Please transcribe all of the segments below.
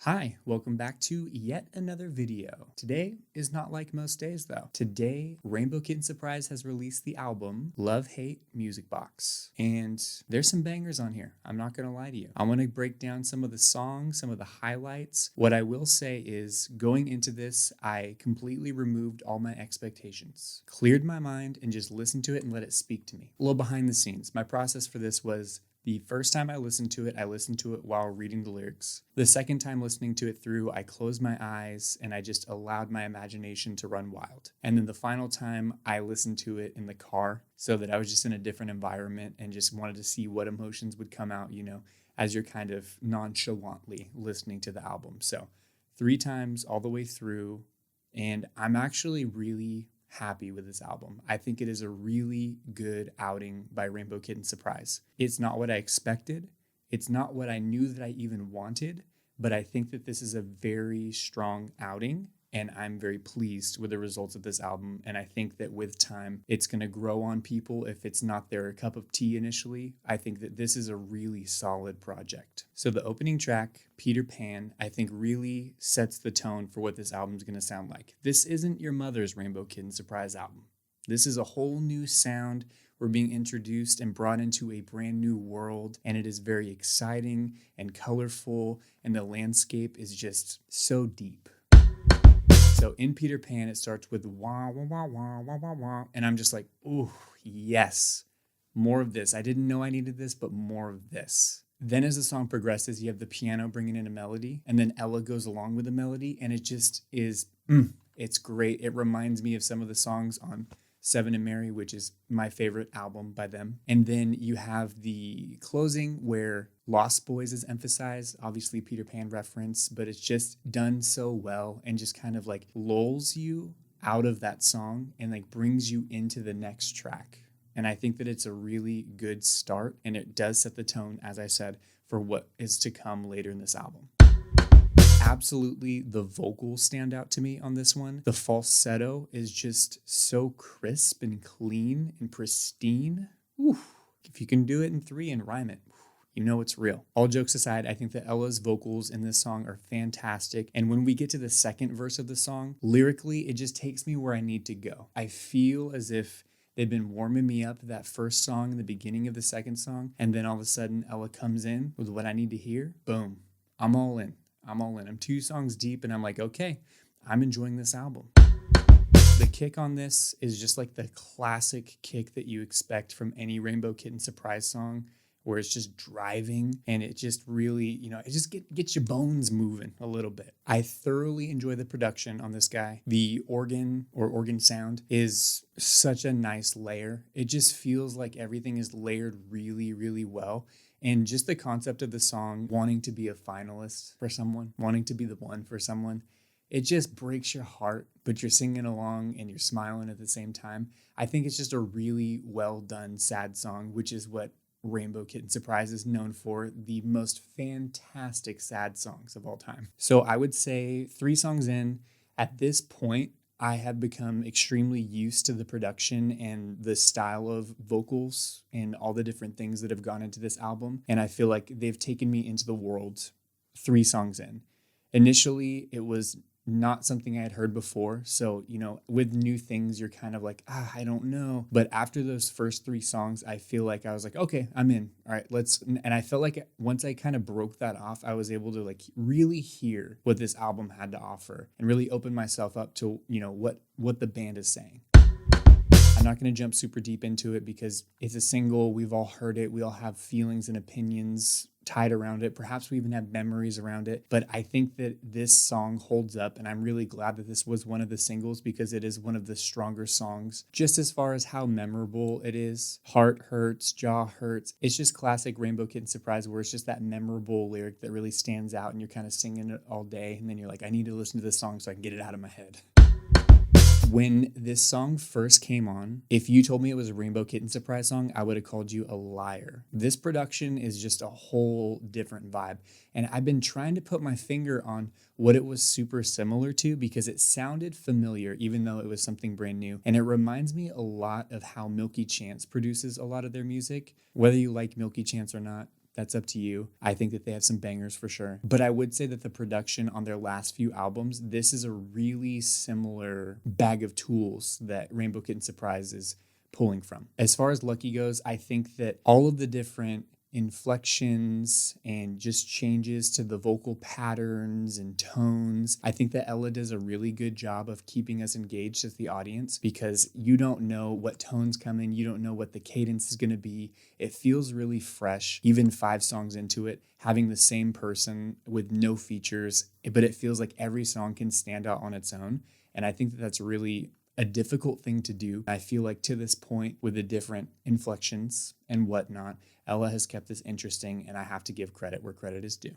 Hi, welcome back to yet another video. Today is not like most days though. Today, Rainbow Kitten Surprise has released the album Love Hate Music Box. And there's some bangers on here, I'm not gonna lie to you. I wanna break down some of the songs, some of the highlights. What I will say is, going into this, I completely removed all my expectations, cleared my mind, and just listened to it and let it speak to me. A little behind the scenes, my process for this was, the first time I listened to it while reading the lyrics. The second time listening to it through, I closed my eyes and I just allowed my imagination to run wild. And then the final time, I listened to it in the car so that I was just in a different environment and just wanted to see what emotions would come out, as you're kind of nonchalantly listening to the album. So 3 times all the way through, and I'm actually really happy with this album. I think it is a really good outing by Rainbow Kitten Surprise. It's not what I expected. It's not what I knew that I even wanted, but I think that this is a very strong outing, and I'm very pleased with the results of this album. And I think that with time, it's going to grow on people. If it's not their cup of tea initially, I think that this is a really solid project. So the opening track, Peter Pan, I think really sets the tone for what this album is going to sound like. This isn't your mother's Rainbow Kitten Surprise album. This is a whole new sound. We're being introduced and brought into a brand new world, and it is very exciting and colorful, and the landscape is just so deep. So in Peter Pan, it starts with wah, wah, wah, wah, wah, wah, wah. And I'm just like, ooh, yes, more of this. I didn't know I needed this, but more of this. Then as the song progresses, you have the piano bringing in a melody, and then Ella goes along with the melody, and it just is, it's great. It reminds me of some of the songs on Seven and Mary, which is my favorite album by them. And then you have the closing where Lost Boys is emphasized, obviously Peter Pan reference, but it's just done so well and just kind of like lulls you out of that song and like brings you into the next track. And I think that it's a really good start, and it does set the tone, as I said, for what is to come later in this album. Absolutely, the vocals stand out to me on this one. The falsetto is just so crisp and clean and pristine. Ooh, if you can do it in 3 and rhyme it, you know it's real. All jokes aside, I think that Ella's vocals in this song are fantastic. And when we get to the second verse of the song, lyrically, it just takes me where I need to go. I feel as if they've been warming me up that first song in the beginning of the second song, and then all of a sudden Ella comes in with what I need to hear. Boom, I'm all in. I'm 2 songs deep, and I'm like, okay, I'm enjoying this album. The kick on this is just like the classic kick that you expect from any Rainbow Kitten Surprise song, where it's just driving, and it just really, it just gets your bones moving a little bit. I thoroughly enjoy the production on this guy. The organ or organ sound is such a nice layer. It just feels like everything is layered really, really well. And just the concept of the song wanting to be a finalist for someone, wanting to be the one for someone, it just breaks your heart, but you're singing along and you're smiling at the same time. I think it's just a really well done sad song, which is what Rainbow Kitten Surprise is known for, the most fantastic sad songs of all time. So I would say 3 songs in, at this point, I have become extremely used to the production and the style of vocals and all the different things that have gone into this album. And I feel like they've taken me into the world 3 songs in. Initially, it was not something I had heard before. So, with new things, you're kind of like, I don't know. But after those first 3 songs, I feel like I was like, okay, I'm in. All right, let's. And I felt like once I kind of broke that off, I was able to like really hear what this album had to offer and really open myself up to, what the band is saying. I'm not going to jump super deep into it because it's a single. We've all heard it. We all have feelings and opinions tied around it. Perhaps we even have memories around it. But I think that this song holds up, and I'm really glad that this was one of the singles because it is one of the stronger songs. Just as far as how memorable it is, heart hurts, jaw hurts. It's just classic Rainbow Kitten Surprise, where it's just that memorable lyric that really stands out, and you're kind of singing it all day, and then you're like, I need to listen to this song so I can get it out of my head. When this song first came on, if you told me it was a Rainbow Kitten Surprise song, I would have called you a liar. This production is just a whole different vibe. And I've been trying to put my finger on what it was super similar to because it sounded familiar, even though it was something brand new. And it reminds me a lot of how Milky Chance produces a lot of their music. Whether you like Milky Chance or not, That's up to you. I think that they have some bangers for sure. But I would say that the production on their last few albums, this is a really similar bag of tools that Rainbow Kitten Surprise is pulling from. As far as Lucky goes, I think that all of the different inflections and just changes to the vocal patterns and tones. I think that Ella does a really good job of keeping us engaged as the audience because you don't know what tone's coming. You don't know what the cadence is going to be. It feels really fresh, even 5 songs into it, having the same person with no features, but it feels like every song can stand out on its own. And I think that that's really a difficult thing to do. I feel like to this point with the different inflections and whatnot, Ella has kept this interesting, and I have to give credit where credit is due.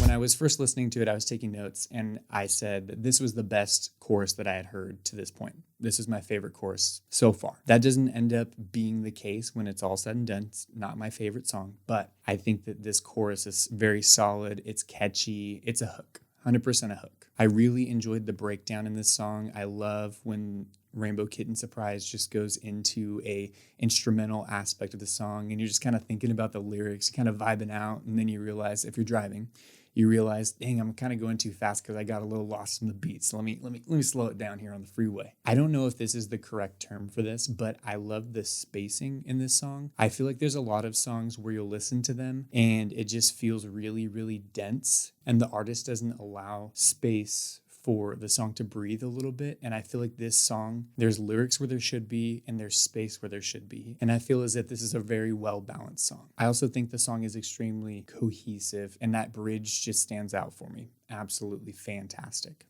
When I was first listening to it, I was taking notes, and I said that this was the best chorus that I had heard to this point. This is my favorite chorus so far. That doesn't end up being the case when it's all said and done. It's not my favorite song, but I think that this chorus is very solid. It's catchy. It's a hook. 100% a hook. I really enjoyed the breakdown in this song. I love when Rainbow Kitten Surprise just goes into a instrumental aspect of the song and you're just kind of thinking about the lyrics, kind of vibing out, and then you realize if you're driving, you realize, dang, I'm kind of going too fast because I got a little lost in the beat. So let me slow it down here on the freeway. I don't know if this is the correct term for this, but I love the spacing in this song. I feel like there's a lot of songs where you'll listen to them and it just feels really, really dense, and the artist doesn't allow space for the song to breathe a little bit. And I feel like this song, there's lyrics where there should be and there's space where there should be. And I feel as if this is a very well balanced song. I also think the song is extremely cohesive, and that bridge just stands out for me. Absolutely fantastic.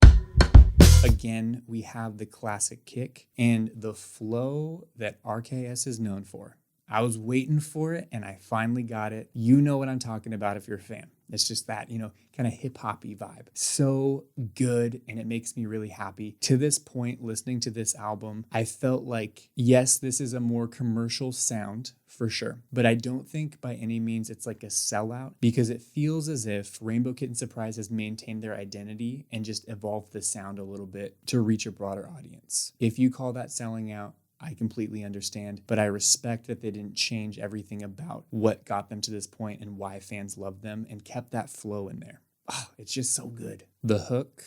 Again, we have the classic kick and the flow that RKS is known for. I was waiting for it and I finally got it. You know what I'm talking about if you're a fan. It's just that, kind of hip-hop-y vibe. So good, and it makes me really happy. To this point, listening to this album, I felt like, yes, this is a more commercial sound for sure, but I don't think by any means it's like a sellout, because it feels as if Rainbow Kitten Surprise has maintained their identity and just evolved the sound a little bit to reach a broader audience. If you call that selling out, I completely understand, but I respect that they didn't change everything about what got them to this point and why fans love them, and kept that flow in there. Oh, it's just so good. The hook,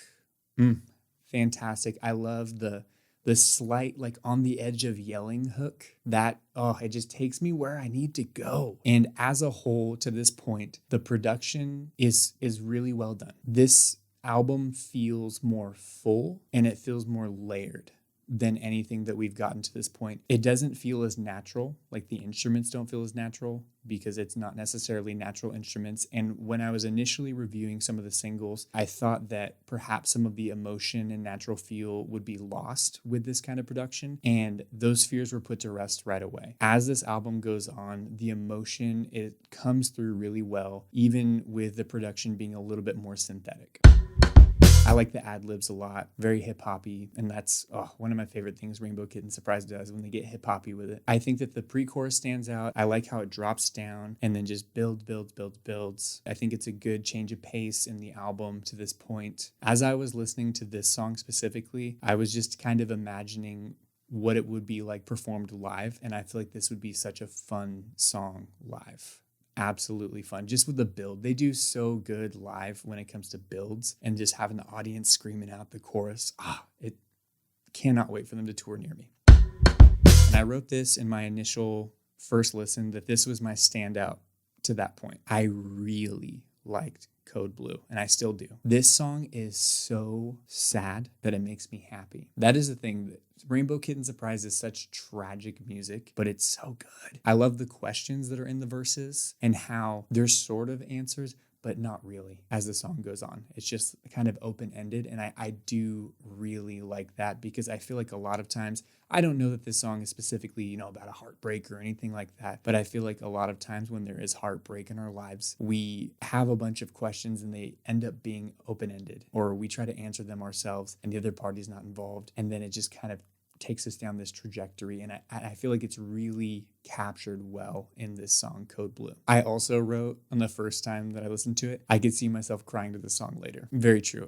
fantastic. I love the slight, like on the edge of yelling hook. That, it just takes me where I need to go. And as a whole, to this point, the production is really well done. This album feels more full and it feels more layered than anything that we've gotten to this point. It doesn't feel as natural, like the instruments don't feel as natural because it's not necessarily natural instruments. And when I was initially reviewing some of the singles, I thought that perhaps some of the emotion and natural feel would be lost with this kind of production, and those fears were put to rest right away. As this album goes on, the emotion, it comes through really well, even with the production being a little bit more synthetic. I like the ad-libs a lot, very hip-hoppy, and that's one of my favorite things Rainbow Kitten Surprise does, when they get hip-hoppy with it. I think that the pre-chorus stands out. I like how it drops down and then just builds. I think it's a good change of pace in the album to this point. As I was listening to this song specifically, I was just kind of imagining what it would be like performed live, and I feel like this would be such a fun song live. Absolutely fun. Just with the build, they do so good live when it comes to builds, and just having the audience screaming out the chorus. It cannot wait for them to tour near me. And I wrote this in my initial first listen that this was my standout to that point. I really liked Code Blue, and I still do. This song is so sad that it makes me happy. That is the thing, that Rainbow Kitten Surprise is such tragic music, but it's so good. I love the questions that are in the verses and how there's sort of answers, but not really as the song goes on. It's just kind of open-ended, and I do really like that, because I feel like a lot of times, I don't know that this song is specifically, about a heartbreak or anything like that, but I feel like a lot of times when there is heartbreak in our lives, we have a bunch of questions and they end up being open-ended, or we try to answer them ourselves and the other party's not involved, and then it just kind of takes us down this trajectory, and I feel like it's really captured well in this song, Code Blue. I also wrote on the first time that I listened to it, I could see myself crying to the song later. Very true.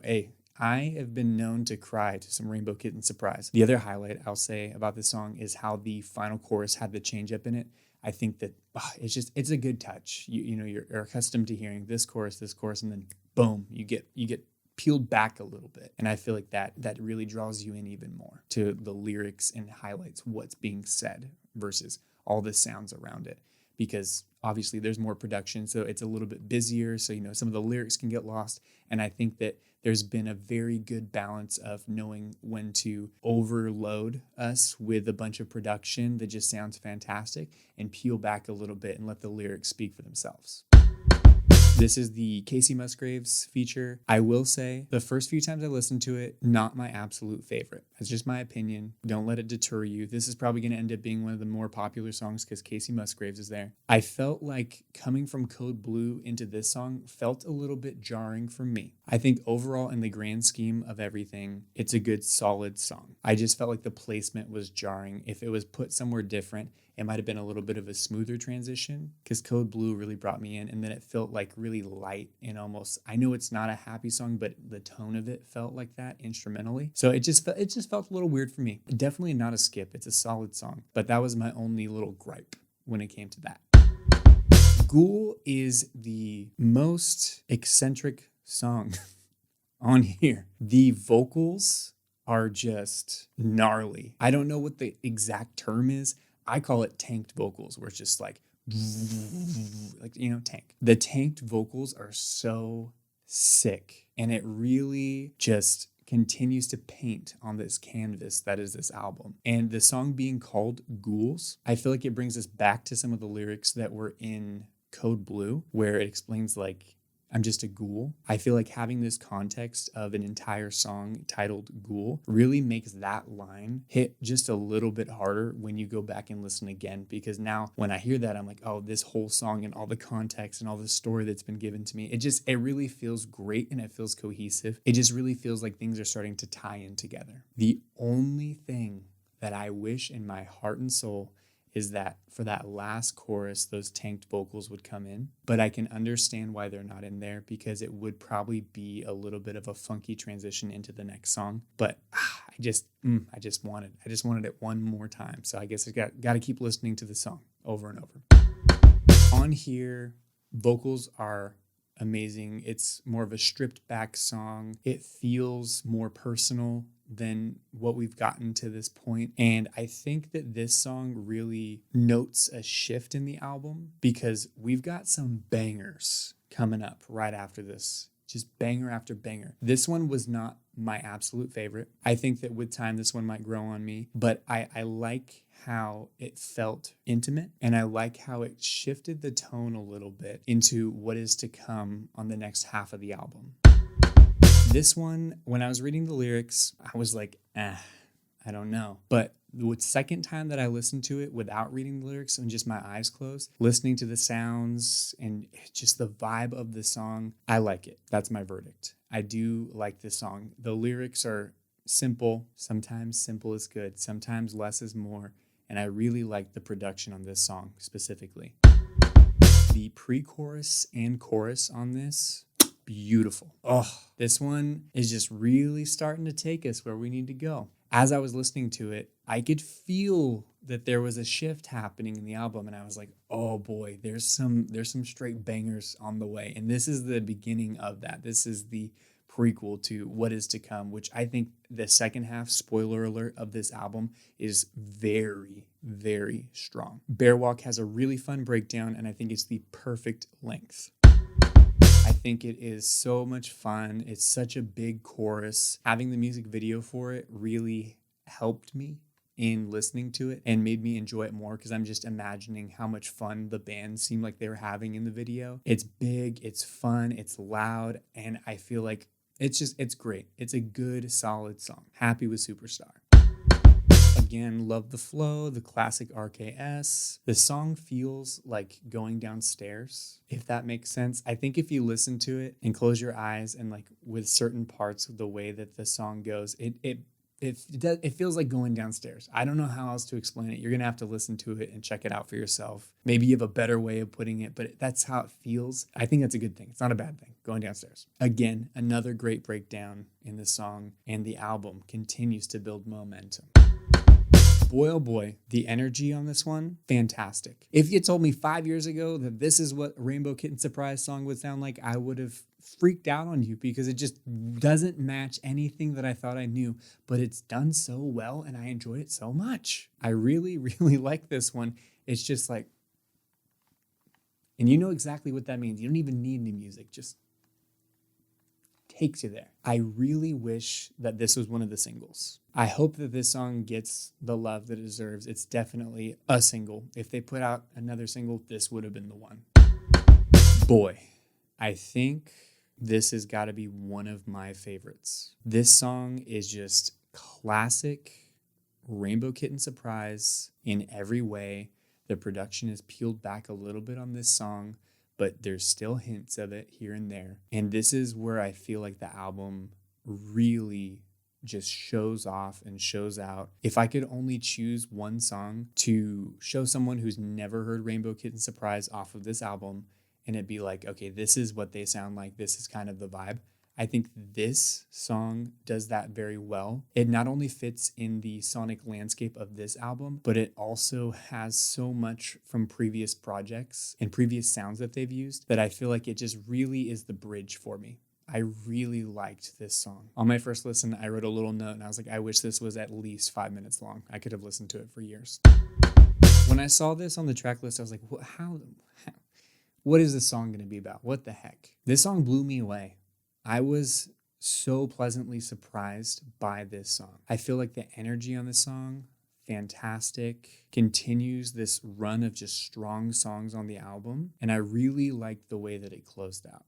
I have been known to cry to some Rainbow Kitten Surprise. The other highlight I'll say about this song is how the final chorus had the change up in it. I think that it's a good touch. You're accustomed to hearing this chorus, and then boom, you get peeled back a little bit. And I feel like that really draws you in even more to the lyrics and highlights what's being said versus all the sounds around it. Because obviously there's more production, so it's a little bit busier. So, some of the lyrics can get lost. And I think that there's been a very good balance of knowing when to overload us with a bunch of production that just sounds fantastic and peel back a little bit and let the lyrics speak for themselves. This is the Casey Musgraves feature. I will say the first few times I listened to it, not my absolute favorite. That's just my opinion. Don't let it deter you. This is probably going to end up being one of the more popular songs because Casey Musgraves is there. I felt like coming from Code Blue into this song felt a little bit jarring for me. I think overall in the grand scheme of everything, it's a good solid song. I just felt like the placement was jarring. If it was put somewhere different, it might have been a little bit of a smoother transition because Code Blue really brought me in, and then it felt like really light and almost, I know it's not a happy song, but the tone of it felt like that instrumentally. So it just felt a little weird for me. Definitely not a skip. It's a solid song, but that was my only little gripe when it came to that. Ghoul is the most eccentric song on here. The vocals are just gnarly. I don't know what the exact term is. I call it tanked vocals, where it's just like tank. The tanked vocals are so sick, and it really just continues to paint on this canvas that is this album. And the song being called Ghouls, I feel like it brings us back to some of the lyrics that were in Code Blue, where it explains like, I'm just a ghoul. I feel like having this context of an entire song titled Ghoul really makes that line hit just a little bit harder when you go back and listen again. Because now when I hear that, I'm like, oh, this whole song and all the context and all the story that's been given to me, it really feels great and it feels cohesive. It just really feels like things are starting to tie in together. The only thing that I wish in my heart and soul is that for that last chorus, those tanked vocals would come in. But I can understand why they're not in there, because it would probably be a little bit of a funky transition into the next song. But I just wanted it one more time. So I guess I got to keep listening to the song over and over. On here, vocals are amazing. It's more of a stripped back song. It feels more personal than what we've gotten to this point. And I think that this song really notes a shift in the album, because we've got some bangers coming up right after this. Just banger after banger. This one was not my absolute favorite. I think that with time, this one might grow on me, but I like how it felt intimate, and I like how it shifted the tone a little bit into what is to come on the next half of the album. This one, when I was reading the lyrics, I was like, I don't know. But the second time that I listened to it without reading the lyrics and just my eyes closed, listening to the sounds and just the vibe of the song, I like it. That's my verdict. I do like this song. The lyrics are simple. Sometimes simple is good. Sometimes less is more. And I really like the production on this song specifically. The pre-chorus and chorus on this, beautiful. Oh, this one is just really starting to take us where we need to go. As I was listening to it, I could feel that there was a shift happening in the album, and I was like, oh boy, there's some straight bangers on the way. And this is the beginning of that. This is the prequel to what is to come, which I think the second half, spoiler alert, of this album is very, very strong. Bear Walk has a really fun breakdown, and I think it's the perfect length. I think it is so much fun. It's such a big chorus. Having the music video for it really helped me in listening to it and made me enjoy it more, because I'm just imagining how much fun the band seemed like they were having in the video. It's big, it's fun, it's loud, and I feel like it's great. It's a good, solid song. Happy with Superstar. Again, love the flow, the classic RKS. The song feels like going downstairs, if that makes sense. I think if you listen to it and close your eyes and like with certain parts of the way that the song goes, it feels like going downstairs. I don't know how else to explain it. You're going to have to listen to it and check it out for yourself. Maybe you have a better way of putting it, but that's how it feels. I think that's a good thing. It's not a bad thing, going downstairs. Again, another great breakdown in the song, and the album continues to build momentum. boy, oh boy, the energy on this one, fantastic. If you told me 5 years ago that this is what a Rainbow Kitten Surprise song would sound like, I would have freaked out on you because it just doesn't match anything that I thought I knew, but it's done so well and I enjoy it so much. I really, really like this one. It's just like, and you know exactly what that means. You don't even need any music, just takes you there. I really wish that this was one of the singles. I hope that this song gets the love that it deserves. It's definitely a single. If they put out another single, this would have been the one. Boy, I think this has got to be one of my favorites. This song is just classic Rainbow Kitten Surprise in every way. The production is peeled back a little bit on this song, but there's still hints of it here and there. And this is where I feel like the album really just shows off and shows out. If I could only choose one song to show someone who's never heard Rainbow Kitten Surprise off of this album, and it'd be like, okay, this is what they sound like, this is kind of the vibe, I think this song does that very well. It not only fits in the sonic landscape of this album, but it also has so much from previous projects and previous sounds that they've used that I feel like it just really is the bridge for me. I really liked this song. On my first listen, I wrote a little note and I was like, I wish this was at least 5 minutes long. I could have listened to it for years. When I saw this on the track list, I was like, what is this song going to be about? What the heck? This song blew me away. I was so pleasantly surprised by this song. I feel like the energy on this song, fantastic, continues this run of just strong songs on the album, and I really liked the way that it closed out.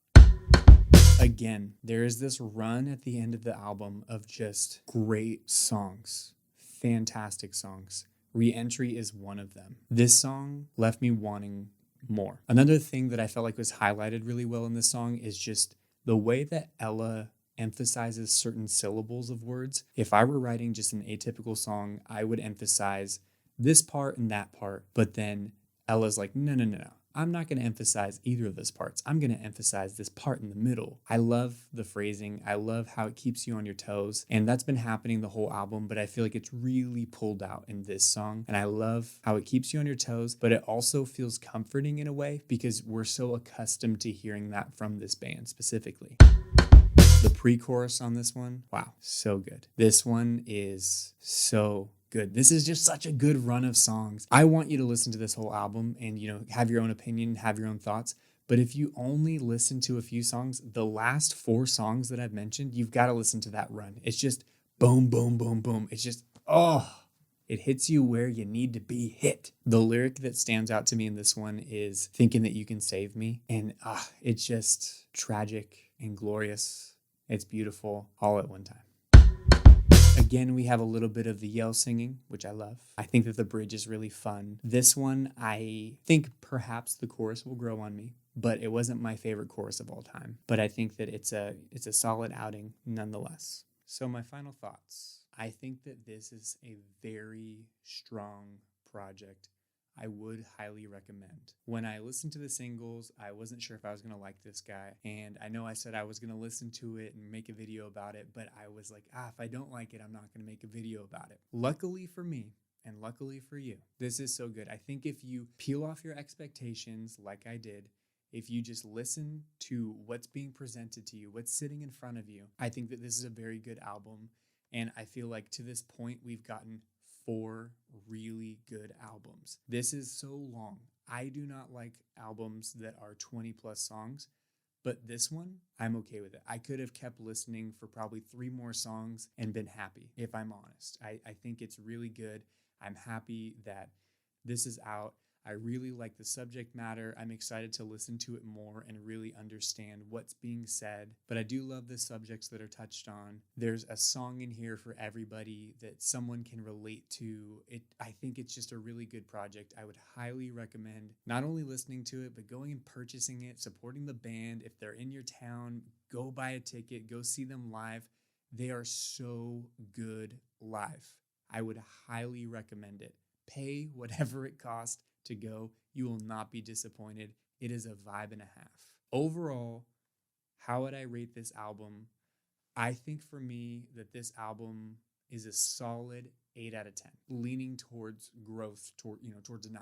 Again, there is this run at the end of the album of just great songs, fantastic songs. Re-Entry is one of them. This song left me wanting more. Another thing that I felt like was highlighted really well in this song is just the way that Ella emphasizes certain syllables of words. If I were writing just an atypical song, I would emphasize this part and that part. But then Ella's like, no. I'm not going to emphasize either of those parts. I'm going to emphasize this part in the middle. I love the phrasing. I love how it keeps you on your toes. And that's been happening the whole album, but I feel like it's really pulled out in this song. And I love how it keeps you on your toes, but it also feels comforting in a way because we're so accustomed to hearing that from this band specifically. The pre-chorus on this one, wow, so good. This one is so good. This is just such a good run of songs. I want you to listen to this whole album and, have your own opinion, have your own thoughts. But if you only listen to a few songs, the last 4 songs that I've mentioned, you've got to listen to that run. It's just boom, boom, boom, boom. It's just, it hits you where you need to be hit. The lyric that stands out to me in this one is thinking that you can save me. And it's just tragic and glorious. It's beautiful all at one time. Again, we have a little bit of the yell singing, which I love. I think that the bridge is really fun. This one, I think perhaps the chorus will grow on me, but it wasn't my favorite chorus of all time. But I think that it's a solid outing nonetheless. So my final thoughts. I think that this is a very strong project. I would highly recommend. When I listened to the singles, I wasn't sure if I was going to like this guy. And I know I said I was going to listen to it and make a video about it, but I was like, if I don't like it, I'm not going to make a video about it. Luckily for me, and luckily for you, this is so good. I think if you peel off your expectations like I did, if you just listen to what's being presented to you, what's sitting in front of you, I think that this is a very good album. And I feel like to this point, we've gotten 4 really good albums. This is so long. I do not like albums that are 20 plus songs, but this one, I'm okay with it. I could have kept listening for probably 3 more songs and been happy, if I'm honest. I think it's really good. I'm happy that this is out. I really like the subject matter. I'm excited to listen to it more and really understand what's being said. But I do love the subjects that are touched on. There's a song in here for everybody that someone can relate to. I think it's just a really good project. I would highly recommend not only listening to it, but going and purchasing it, supporting the band. If they're in your town, go buy a ticket, go see them live. They are so good live. I would highly recommend it. Pay whatever it costs to go. You will not be disappointed. It is a vibe and a half. Overall, how would I rate this album? I think for me that this album is a solid 8 out of 10, leaning towards growth, towards a 9.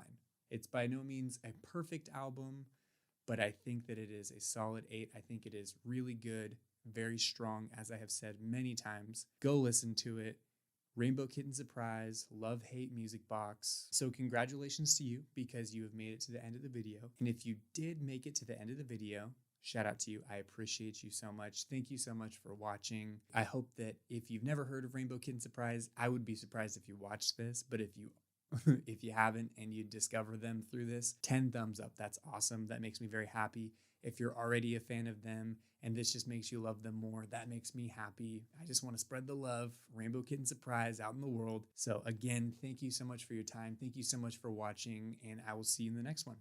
It's by no means a perfect album, but I think that it is a solid 8. I think it is really good, very strong, as I have said many times. Go listen to it. Rainbow Kitten Surprise, Love Hate Music Box. So congratulations to you because you have made it to the end of the video. And if you did make it to the end of the video, shout out to you. I appreciate you so much. Thank you so much for watching. I hope that if you've never heard of Rainbow Kitten Surprise, I would be surprised if you watched this, but if you if you haven't and you discover them through this, 10 thumbs up. That's awesome. That makes me very happy. If you're already a fan of them and this just makes you love them more, that makes me happy. I just want to spread the love, Rainbow Kitten Surprise out in the world. So again, thank you so much for your time. Thank you so much for watching, and I will see you in the next one.